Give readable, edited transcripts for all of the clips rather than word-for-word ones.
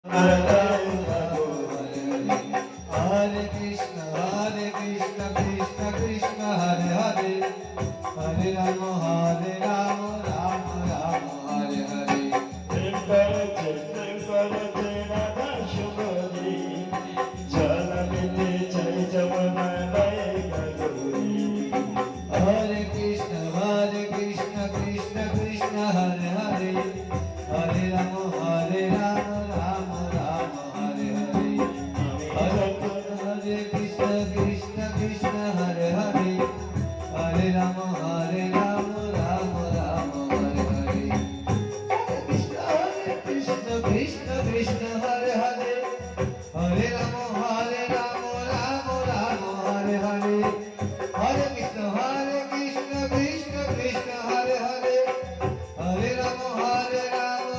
Hare Krishna Krishna Krishna Hare Hare Hare Rama Rama Rama Hare Hare Radha Shubhri Jalamite Jai Jamanaya Gauri Hare Krishna Krishna Krishna Hare Hare Hare Rama Rama Rama Hare Hare Hare Krishna Krishna Hare Hare Hare Rama Rama Rama Hare Hare Krishna Krishna Hare Hare Hare Rama Rama Rama Hare Hare Hare Krishna Krishna Krishna Hare Hare Hare Rama Rama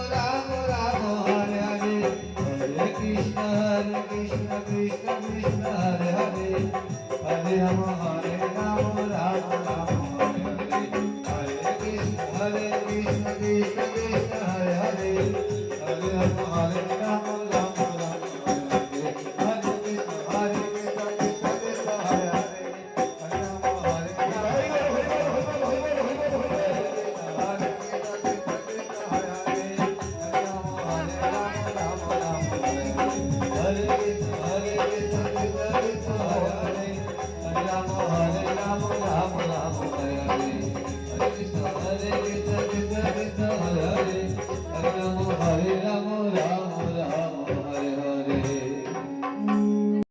Rama Hare Hare Hare Krishna Krishna Krishna Hare Hare Hare Rama Rama Rama Hare Hare Hare Krishna Krishna Krishna Hare Hare Hare Rama Rama Rama Hare Hare Hare Krishna Krishna Hare Hare Hare Rama Hare Hare